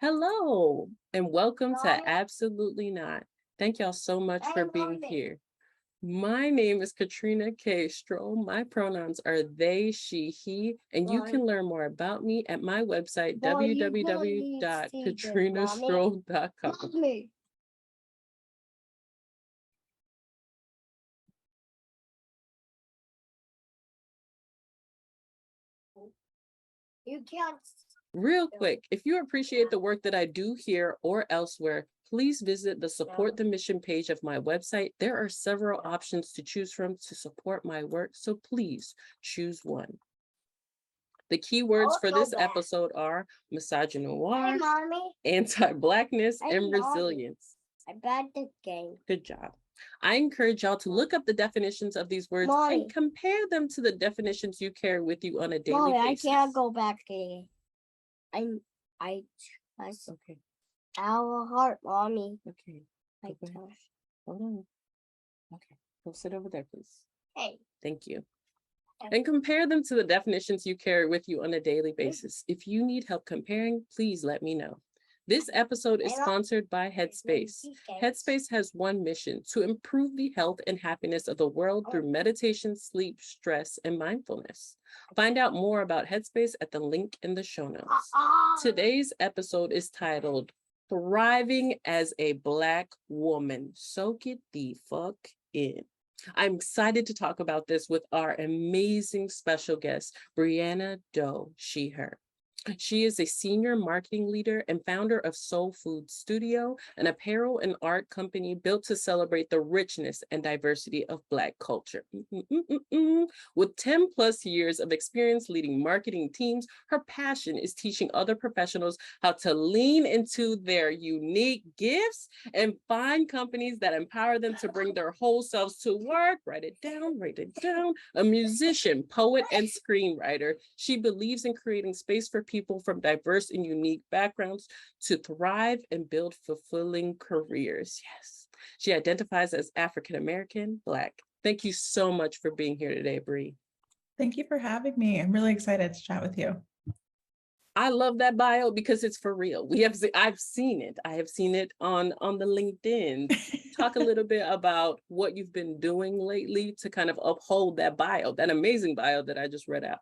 Hello, and welcome to Absolutely Not. Thank y'all so much for being here. My name is Katrina K. Stroll. My pronouns are they, she, he, and you can learn more about me at my website, www.katrinastroll.com. You can't. Real quick, if you appreciate the work that I do here or elsewhere, please visit the Support the Mission page of my website. There are several options to choose from to support my work, so please choose one. The keywords for this episode are misogynoir, anti-Blackness, and resilience. I bet the game. Good job. I encourage y'all to look up the definitions of these words and compare them to the definitions you carry with you on a daily basis. I can't go back there. I okay. Our heart, Mommy. Okay. Hold on. Okay. Go sit over there, please. Hey. Thank you. And compare them to the definitions you carry with you on a daily basis. If you need help comparing, please let me know. This episode is sponsored by Headspace. Headspace has one mission: to improve the health and happiness of the world through meditation, sleep, stress, and mindfulness. Find out more about Headspace at the link in the show notes. Today's episode is titled Thriving as a Black Woman. Soak it the fuck in. I'm excited to talk about this with our amazing special guest, Brianna Doe, she, her. She is a senior marketing leader and founder of Soul Food Studio, an apparel and art company built to celebrate the richness and diversity of Black culture. With 10 plus years of experience leading marketing teams, her passion is teaching other professionals how to lean into their unique gifts and find companies that empower them to bring their whole selves to work. Write it down, write it down. A musician, poet, and screenwriter, she believes in creating space for people from diverse and unique backgrounds to thrive and build fulfilling careers. Yes. She identifies as African American, Black. Thank you so much for being here today, Bree. Thank you for having me. I'm really excited to chat with you. I love that bio because it's for real. I've seen it. I have seen it on the LinkedIn. Talk a little bit about what you've been doing lately to kind of uphold that bio, that amazing bio that I just read out.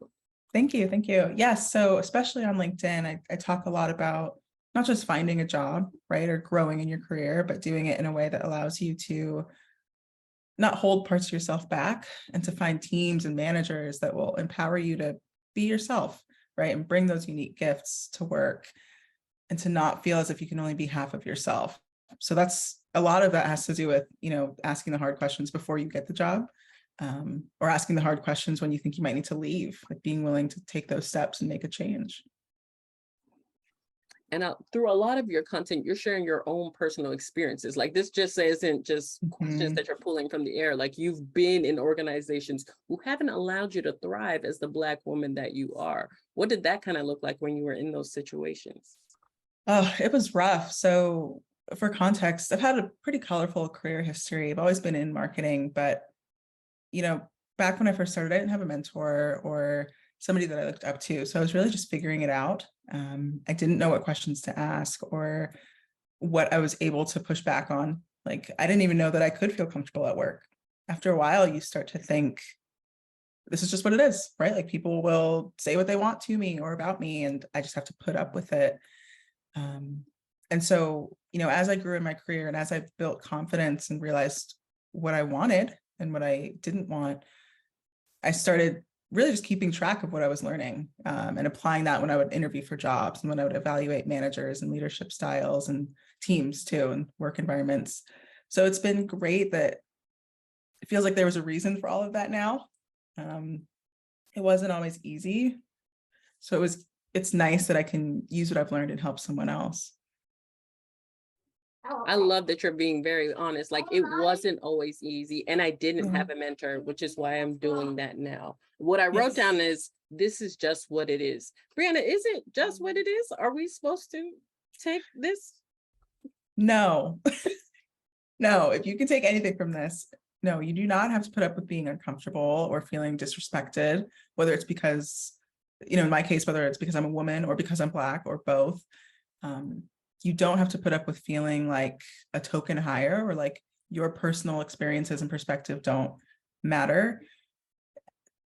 Thank you. Thank you. Yes. So especially on LinkedIn, I talk a lot about not just finding a job, right, or growing in your career, but doing it in a way that allows you to not hold parts of yourself back and to find teams and managers that will empower you to be yourself, right, and bring those unique gifts to work and to not feel as if you can only be half of yourself. So that's a lot of that has to do with, asking the hard questions before you get the job. Or asking the hard questions when you think you might need to leave, like being willing to take those steps and make a change. And through a lot of your content, you're sharing your own personal experiences. Like this just isn't just questions that you're pulling from the air. Like you've been in organizations who haven't allowed you to thrive as the Black woman that you are. What did that kind of look like when you were in those situations? Oh, it was rough. So for context, I've had a pretty colorful career history. I've always been in marketing, but back when I first started, I didn't have a mentor or somebody that I looked up to. So I was really just figuring it out. I didn't know what questions to ask or what I was able to push back on. Like, I didn't even know that I could feel comfortable at work. After a while, you start to think, this is just what it is, right? Like people will say what they want to me or about me, and I just have to put up with it. And so, as I grew in my career and as I built confidence and realized what I wanted and what I didn't want, I started really just keeping track of what I was learning and applying that when I would interview for jobs and when I would evaluate managers and leadership styles and teams too and work environments. So it's been great that it feels like there was a reason for all of that now. It wasn't always easy. So it's nice that I can use what I've learned and help someone else. I love that you're being very honest. Like it wasn't always easy and I didn't have a mentor, which is why I'm doing that now. What I wrote down is, this is just what it is. Brianna, is it just what it is? Are we supposed to take this? No, no, if you can take anything from this, no, you do not have to put up with being uncomfortable or feeling disrespected, whether it's because, in my case, whether it's because I'm a woman or because I'm Black or both. You don't have to put up with feeling like a token hire, or like your personal experiences and perspective don't matter.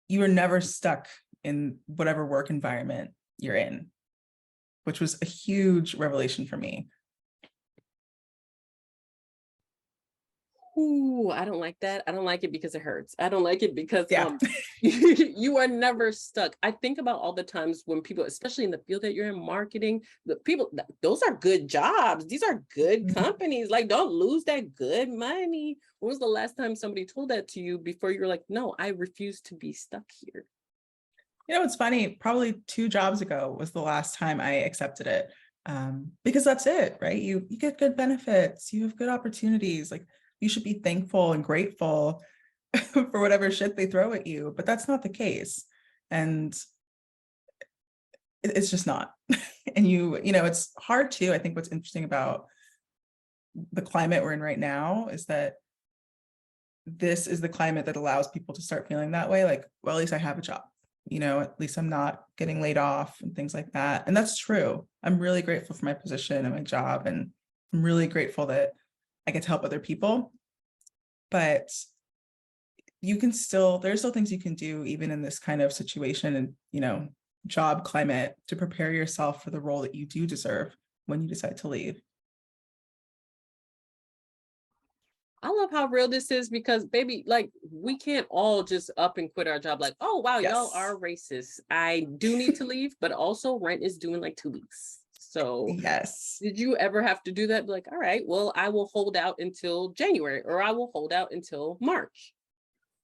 You are never stuck in whatever work environment you're in, which was a huge revelation for me. Ooh, I don't like that. I don't like it because it hurts. I don't like it because Yeah. you are never stuck. I think about all the times when people, especially in the field that you're in, marketing, the people, those are good jobs. These are good companies. Like, don't lose that good money. When was the last time somebody told that to you before you were like, no, I refuse to be stuck here? You know, it's funny, probably 2 jobs ago was the last time I accepted it. Because that's it, right? You get good benefits, you have good opportunities. Like, you should be thankful and grateful for whatever shit they throw at you, but that's not the case. And it's just not. And you know, it's hard too. I think what's interesting about the climate we're in right now is that this is the climate that allows people to start feeling that way. Like, well, at least I have a job, you know, at least I'm not getting laid off and things like that. And that's true. I'm really grateful for my position and my job. And I'm really grateful that I get to help other people. But you can still, there's still things you can do even in this kind of situation and, you know, job climate to prepare yourself for the role that you do deserve when you decide to leave. I love how real this is because, baby, like, we can't all just up and quit our job like, oh, wow, y'all Yes. are racist. I do need to leave, but also rent is due in like 2 weeks. So Yes. did you ever have to do that? Be like, all right, well, I will hold out until January, or I will hold out until March.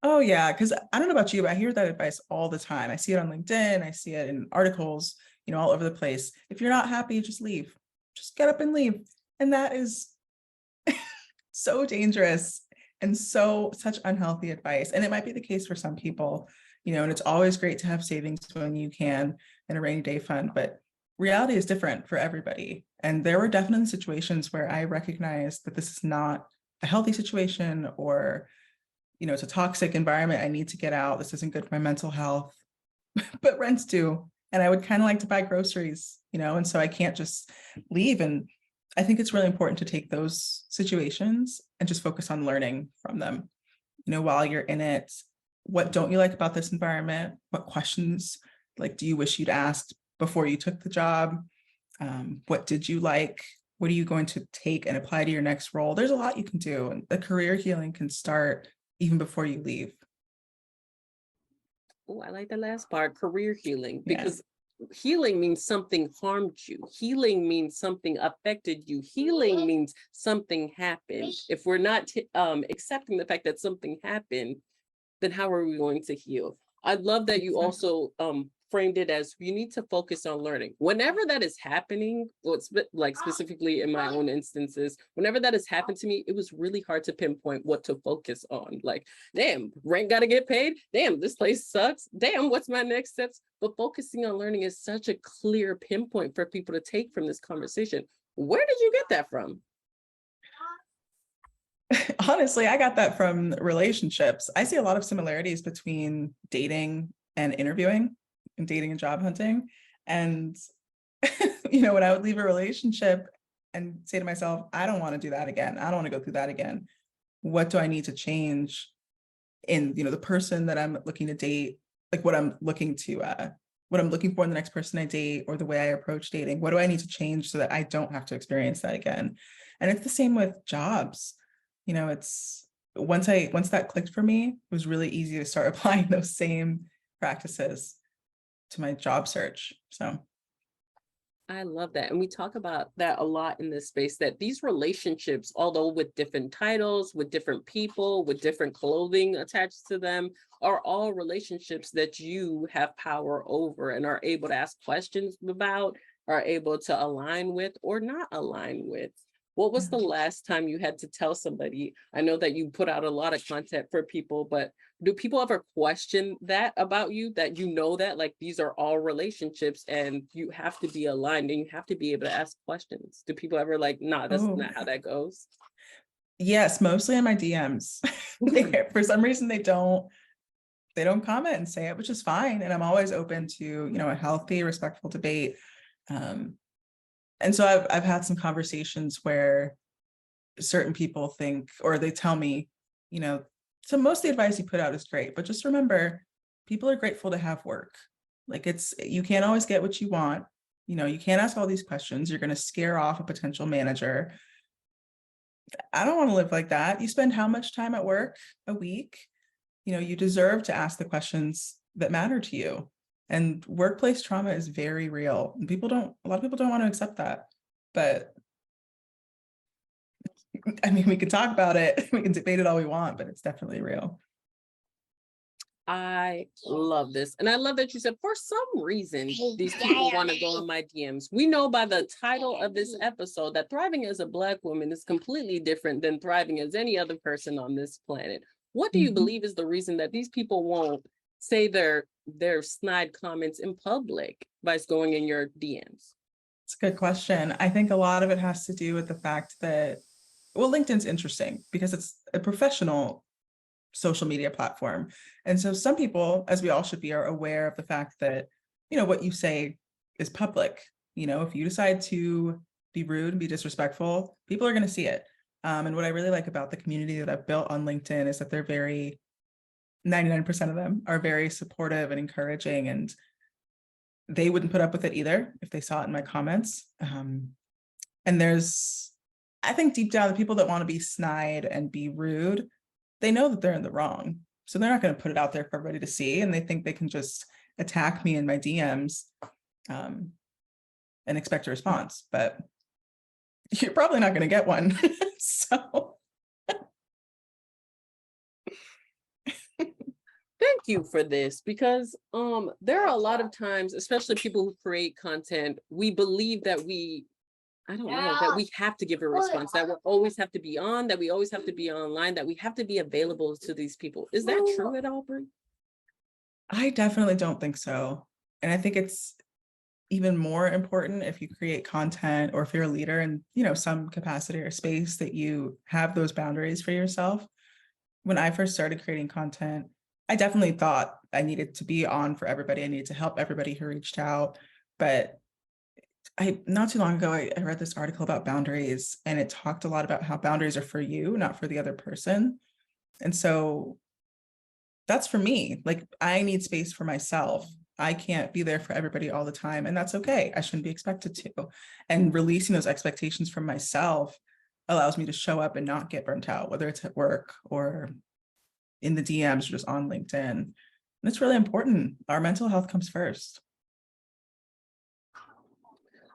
Oh yeah, because I don't know about you, but I hear that advice all the time. I see it on LinkedIn, I see it in articles, you know, all over the place. If you're not happy, just leave. Just get up and leave. And that is so dangerous and such unhealthy advice. And it might be the case for some people, you know, and it's always great to have savings when you can in a rainy day fund, but reality is different for everybody. And there were definitely situations where I recognized that this is not a healthy situation, or, you know, it's a toxic environment. I need to get out. This isn't good for my mental health, but rent's due. And I would kind of like to buy groceries, you know, and so I can't just leave. And I think it's really important to take those situations and just focus on learning from them. You know, while you're in it, what don't you like about this environment? What questions, like, do you wish you'd asked before you took the job? What did you like? What are you going to take and apply to your next role? There's a lot you can do, and the career healing can start even before you leave. Oh, I like the last part, career healing, Yeah. because healing means something harmed you. Healing means something affected you. Healing means something happened. If we're not accepting the fact that something happened, then how are we going to heal? I love that you also framed it as you need to focus on learning. Whenever that is happening, well, it's like specifically in my own instances, whenever that has happened to me, it was really hard to pinpoint what to focus on. Like, damn, rent got to get paid. Damn, this place sucks. Damn, what's my next steps? But focusing on learning is such a clear pinpoint for people to take from this conversation. Where did you get that from? Honestly, I got that from relationships. I see a lot of similarities between dating and interviewing, and dating and job hunting. And, you know, when I would leave a relationship and say to myself, I don't want to do that again. I don't want to go through that again. What do I need to change in, you know, the person that I'm looking to date, like what I'm looking for in the next person I date, or the way I approach dating? What do I need to change so that I don't have to experience that again? And it's the same with jobs. You know, it's once that clicked for me, it was really easy to start applying those same practices to my job search. So I love that. And we talk about that a lot in this space, that these relationships, although with different titles, with different people, with different clothing attached to them, are all relationships that you have power over and are able to ask questions about, are able to align with or not align with. What was the last time you had to tell somebody? I know that you put out a lot of content for people, but do people ever question that about you, that you know that like these are all relationships and you have to be aligned and you have to be able to ask questions? Do people ever like, nah, that's not how that goes? Yes, mostly in my DMs. For some reason, they don't comment and say it, which is fine. And I'm always open to, you know, a healthy, respectful debate. And And so I've had some conversations where certain people think, or they tell me, you know, so most of the advice you put out is great, but just remember, people are grateful to have work. Like you can't always get what you want. You know, you can't ask all these questions. You're going to scare off a potential manager. I don't want to live like that. You spend how much time at work a week? You know, you deserve to ask the questions that matter to you. And workplace trauma is very real. And a lot of people don't want to accept that. But I mean, we can talk about it. We can debate it all we want, but it's definitely real. I love this. And I love that you said, for some reason, these people want to go in my DMs. We know by the title of this episode that thriving as a Black woman is completely different than thriving as any other person on this planet. What do you believe is the reason that these people won't say their snide comments in public by going in your DMs? It's a good question. I think a lot of it has to do with the fact that, well, LinkedIn's interesting because it's a professional social media platform. And so some people, as we all should be, are aware of the fact that, you know, what you say is public. You know, if you decide to be rude and be disrespectful, people are going to see it. And what I really like about the community that I've built on LinkedIn is that 99% of them are very supportive and encouraging, and they wouldn't put up with it either if they saw it in my comments. And I think deep down, the people that want to be snide and be rude, they know that they're in the wrong. So they're not going to put it out there for everybody to see. And they think they can just attack me in my DMs and expect a response. But you're probably not going to get one. So thank you for this, because there are a lot of times, especially people who create content, we believe that that we have to give a response, that we always have to be on, that we always have to be online, that we have to be available to these people. Is that true at all, Brie? I definitely don't think so. And I think it's even more important if you create content, or if you're a leader in, you know, some capacity or space, that you have those boundaries for yourself. When I first started creating content, I definitely thought I needed to be on for everybody. I needed to help everybody who reached out. But not too long ago, I read this article about boundaries, and it talked a lot about how boundaries are for you, not for the other person. And so that's for me. Like, I need space for myself. I can't be there for everybody all the time, and that's okay. I shouldn't be expected to. And releasing those expectations from myself allows me to show up and not get burnt out, whether it's at work or in the DMs or just on LinkedIn. And it's really important. Our mental health comes first.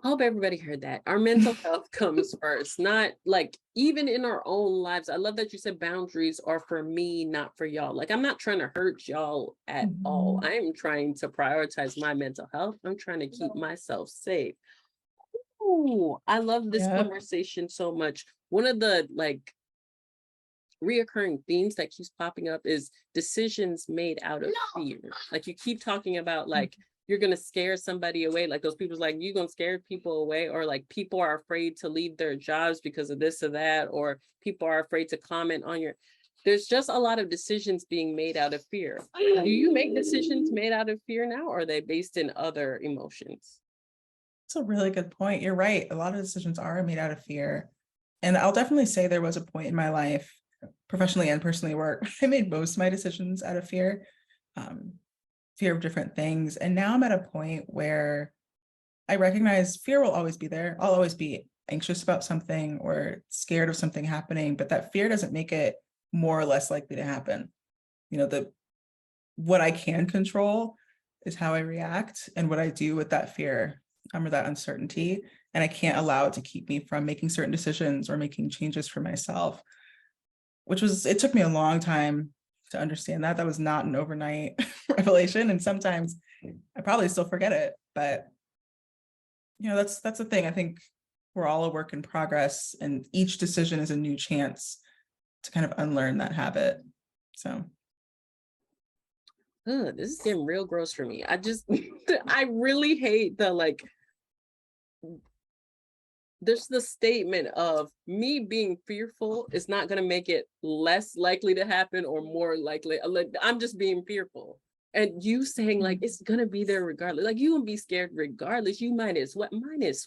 I hope everybody heard that. Our mental health comes first, not like even in our own lives. I love that you said boundaries are for me, not for y'all. Like, I'm not trying to hurt y'all at all. I'm trying to prioritize my mental health. I'm trying to keep myself safe. Ooh, I love this conversation so much. One of the reoccurring themes that keeps popping up is decisions made out of fear. Like, you keep talking about you're going to scare somebody away. Like, those people's like, you're going to scare people away, or like people are afraid to leave their jobs because of this or that, or people are afraid to comment on there's just a lot of decisions being made out of fear. Do you make decisions made out of fear now, or are they based in other emotions? That's a really good point. You're right. A lot of decisions are made out of fear. And I'll definitely say there was a point in my life, professionally and personally, where I made most of my decisions out of fear. Fear of different things. And now I'm at a point where I recognize fear will always be there. I'll always be anxious about something or scared of something happening, but that fear doesn't make it more or less likely to happen. You know, what I can control is how I react and what I do with that fear or that uncertainty. And I can't allow it to keep me from making certain decisions or making changes for myself, it took me a long time to understand that. That was not an overnight revelation. And sometimes I probably still forget it, but you know, that's the thing. I think we're all a work in progress, and each decision is a new chance to kind of unlearn that habit. So. This is getting real gross for me. I really hate there's the statement of me being fearful is not going to make it less likely to happen or more likely. I'm just being fearful. And you saying it's going to be there regardless. Like, you going to be scared regardless. You might as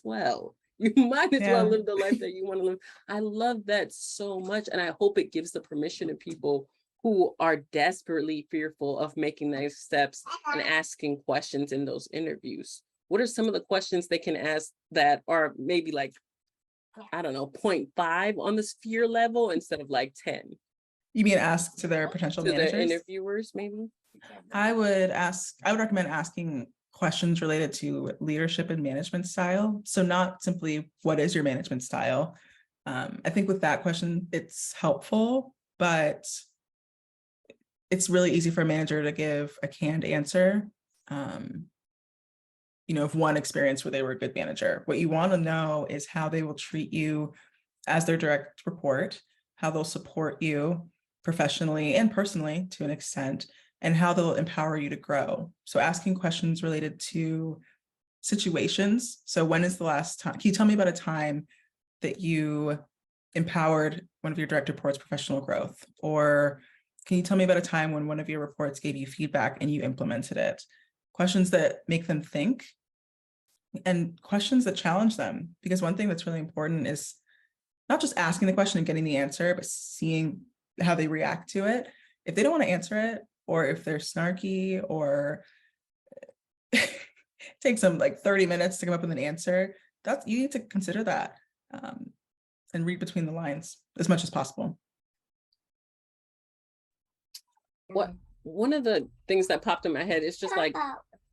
well. You might as well Yeah. live the life that you want to live. I love that so much. And I hope it gives the permission to people who are desperately fearful of making those steps and asking questions in those interviews. What are some of the questions they can ask that are maybe like, I don't know, 0.5 on the fear level instead of like 10 You mean ask to their potential to the managers? interviewers, maybe? I would recommend asking questions related to leadership and management style. So not simply what is your management style. I think with that question, it's helpful, but it's really easy for a manager to give a canned answer. Of one experience where they were a good manager. What you want to know is how they will treat you as their direct report, how they'll support you professionally and personally to an extent, and how they'll empower you to grow. So asking questions related to situations. So when is the last time? Can you tell me about a time that you empowered one of your direct reports' professional growth? Or can you tell me about a time when one of your reports gave you feedback and you implemented it? Questions that make them think and questions that challenge them. Because one thing that's really important is not just asking the question and getting the answer, but seeing how they react to it. If they don't want to answer it, or if they're snarky, or takes them like 30 minutes to come up with an answer, you need to consider that and read between the lines as much as possible. One of the things that popped in my head is just like,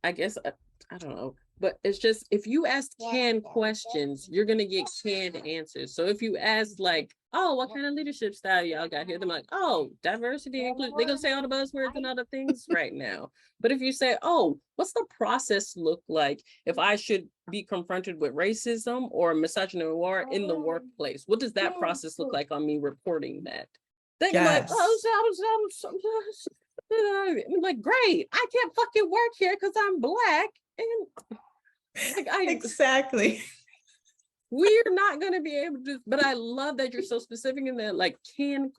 I guess, I don't know, but it's just, if you ask canned questions, you're going to get canned answers. So if you ask like, oh, what kind of leadership style y'all got here? They're like, oh, diversity, include. They're going to say all the buzzwords and other things right now. But if you say, oh, what's the process look like if I should be confronted with racism or misogynoir in the workplace? What does that process look like on me reporting that? They can like, oh, I'm like, great, I can't fucking work here because I'm Black. And like, exactly. We're not going to be able to, but I love that you're so specific in that, like, canned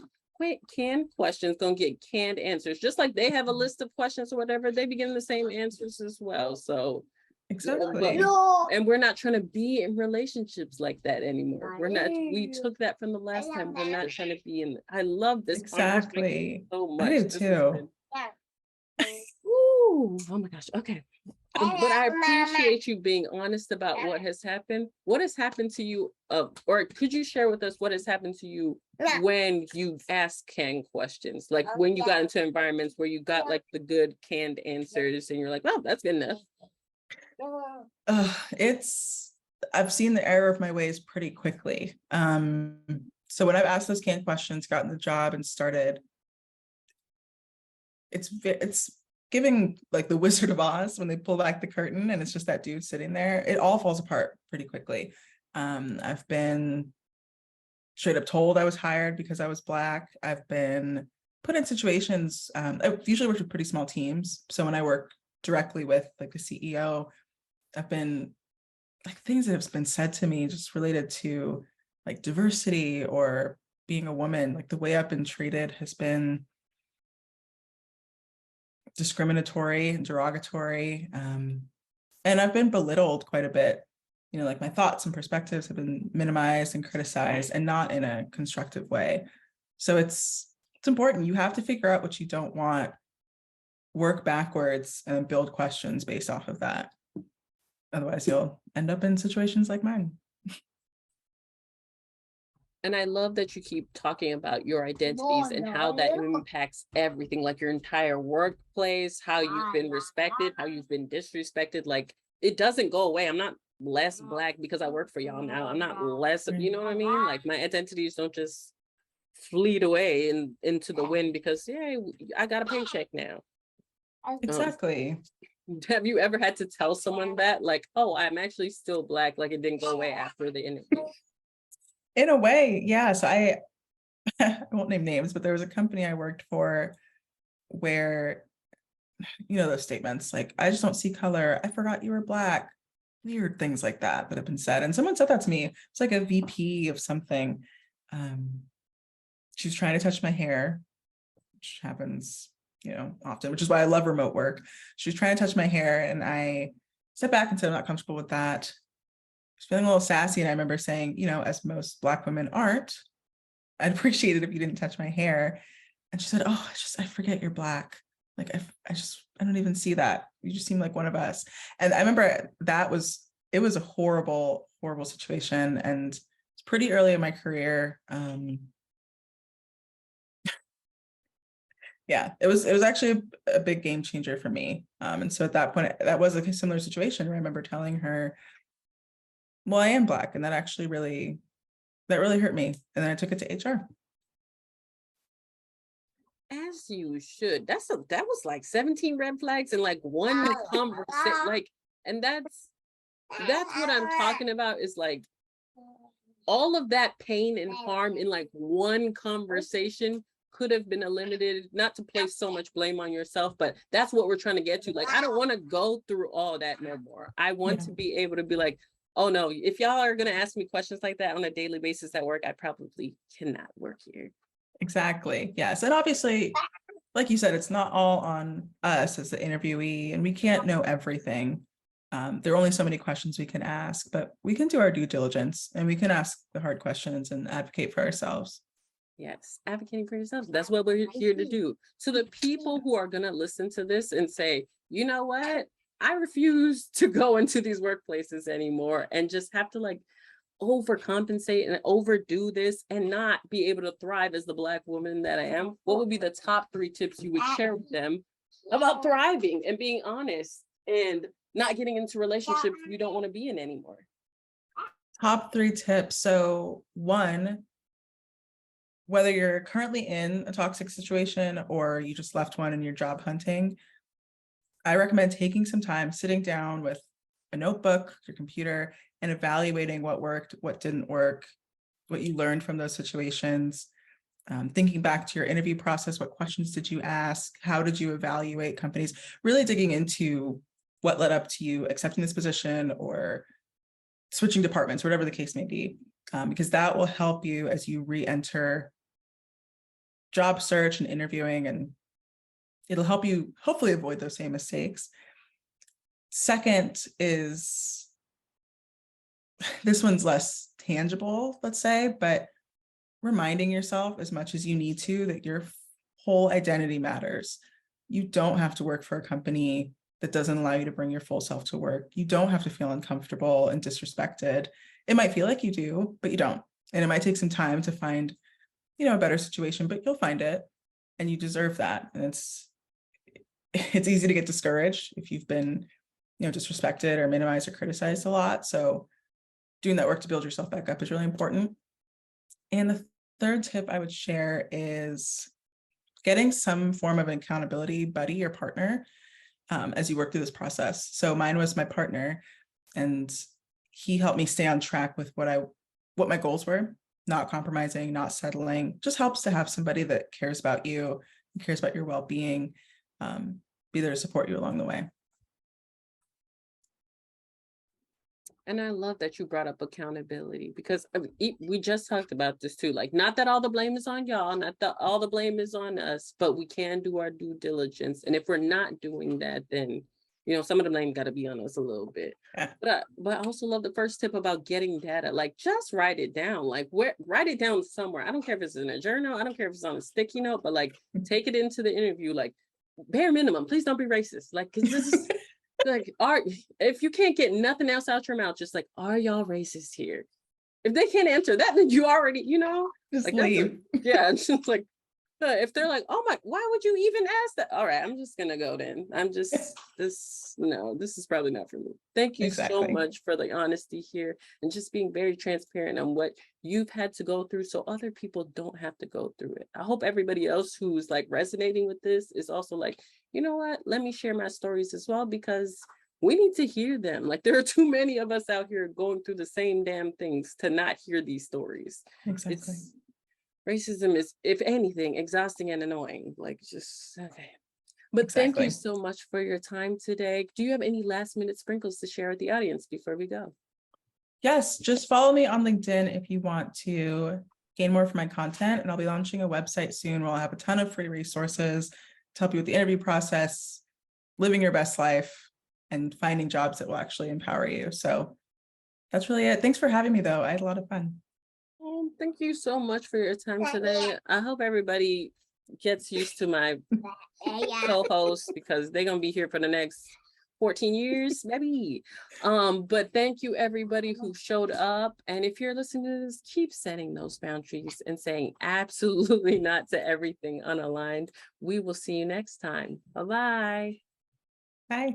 questions gonna get canned answers. Just like they have a list of questions or whatever, they be getting the same answers as well. So exactly. And we're not trying to be in relationships like that anymore. We took that from the last time. We're not trying to be in. I love this exactly so much. I do too. Ooh, oh my gosh. Okay. But I appreciate you being honest about what has happened. What has happened to you, or could you share with us what has happened to you when you ask canned questions? Like when you got into environments where you got like the good canned answers and you're like, well, that's good enough. I've seen the error of my ways pretty quickly. So when I've asked those canned questions, gotten the job and started, it's giving like the Wizard of Oz when they pull back the curtain and it's just that dude sitting there. It all falls apart pretty quickly. I've been straight up told I was hired because I was Black. I've been put in situations. I've usually worked with pretty small teams. So when I work directly with like the CEO, I've been like things that have been said to me just related to like diversity or being a woman. Like the way I've been treated has been discriminatory and derogatory. And I've been belittled quite a bit. Like my thoughts and perspectives have been minimized and criticized, and not in a constructive way. So it's important. You have to figure out what you don't want, work backwards, and build questions based off of that. Otherwise, you'll end up in situations like mine. And I love that you keep talking about your identities and how that impacts everything, like your entire workplace, how you've been respected, how you've been disrespected. Like it doesn't go away. I'm not less Black because I work for y'all now. I'm not less, you know what I mean? Like my identities don't just fleet away into the wind because, yeah, I got a paycheck now. Exactly. Have you ever had to tell someone that, like, oh, I'm actually still Black, like it didn't go away after the interview? In a way, yeah. So I won't name names, but there was a company I worked for where, those statements like, I just don't see color. I forgot you were Black. Weird things like that have been said. And someone said that to me. It's like a VP of something. She was trying to touch my hair, which happens, often, which is why I love remote work. She was trying to touch my hair and I stepped back and said, I'm not comfortable with that. was feeling a little sassy. And I remember saying, you know, as most Black women aren't, I'd appreciate it if you didn't touch my hair. And she said, oh, I forget you're Black. Like, I don't even see that. You just seem like one of us. And I remember it was a horrible, horrible situation. And it's pretty early in my career. Yeah, it was actually a big game changer for me. And so at that point, that was a similar situation where I remember telling her, well, I am Black. And that really hurt me. And then I took it to HR. As you should. That was like 17 red flags and like one conversation. Like, and that's what I'm talking about, is like all of that pain and harm in like one conversation could have been eliminated. Not to place so much blame on yourself, but that's what we're trying to get to. Like, I don't want to go through all that no more. I want to be able to be like, oh no, if y'all are going to ask me questions like that on a daily basis at work, I probably cannot work here. Exactly. Yes. And obviously, like you said, it's not all on us as the interviewee, and we can't know everything. There are only so many questions we can ask, but we can do our due diligence and we can ask the hard questions and advocate for ourselves. Yes, advocating for yourselves. That's what we're here to do. To the people who are going to listen to this and say, you know what? I refuse to go into these workplaces anymore and just have to like overcompensate and overdo this and not be able to thrive as the Black woman that I am. What would be the top 3 tips you would share with them about thriving and being honest and not getting into relationships you don't want to be in anymore? Top 3 tips. So 1, whether you're currently in a toxic situation or you just left one and you're job hunting, I recommend taking some time, sitting down with a notebook, your computer, and evaluating what worked, what didn't work, what you learned from those situations. Thinking back to your interview process, what questions did you ask? How did you evaluate companies? Really digging into what led up to you accepting this position or switching departments, whatever the case may be, because that will help you as you re-enter job search and interviewing, and it'll help you hopefully avoid those same mistakes. Second is, this one's less tangible, let's say, but reminding yourself as much as you need to that your whole identity matters. You don't have to work for a company that doesn't allow you to bring your full self to work. You don't have to feel uncomfortable and disrespected. It might feel like you do, but you don't. And it might take some time to find, you know, a better situation, but you'll find it and you deserve that. And it's easy to get discouraged if you've been, you know, disrespected or minimized or criticized a lot. So doing that work to build yourself back up is really important. And the third tip I would share is getting some form of accountability buddy or partner as you work through this process. So mine was my partner, and he helped me stay on track with what my goals were, not compromising, not settling. Just helps to have somebody that cares about you, cares about your well-being, be there to support you along the way. And I love that you brought up accountability, because we just talked about this too. Like, not that all the blame is on y'all, not that all the blame is on us, but we can do our due diligence. And if we're not doing that, then, you know, some of the blame got to be on us a little bit. Yeah. But I also love the first tip about getting data. Like, just write it down. Like, write it down somewhere. I don't care if it's in a journal. I don't care if it's on a sticky note, but like, take it into the interview. Like, bare minimum, please don't be racist. Like, because this is like, if you can't get nothing else out your mouth, just like, are y'all racist here? If they can't answer that, then you already, you know, just like, leave. It's just like, if they're like, oh my, why would you even ask that? All right, I'm just gonna go then. This is probably not for me. Thank you so much for the honesty here and just being very transparent on what you've had to go through so other people don't have to go through it. I hope everybody else who's like resonating with this is also like, you know what, let me share my stories as well, because we need to hear them. Like, there are too many of us out here going through the same damn things to not hear these stories. Exactly. Racism is, if anything, exhausting and annoying. Like, just, okay. But Thank you so much for your time today. Do you have any last minute sprinkles to share with the audience before we go? Yes, just follow me on LinkedIn if you want to gain more from my content. And I'll be launching a website soon where I'll have a ton of free resources to help you with the interview process, living your best life, and finding jobs that will actually empower you. So That's really it. Thanks for having me, though. I had a lot of fun. Thank you so much for your time today. I hope everybody gets used to my co-hosts because they're gonna be here for the next 14 years, maybe. But thank you everybody who showed up. And if you're listening to this, keep setting those boundaries and saying absolutely not to everything unaligned. We will see you next time. Bye-bye. Bye.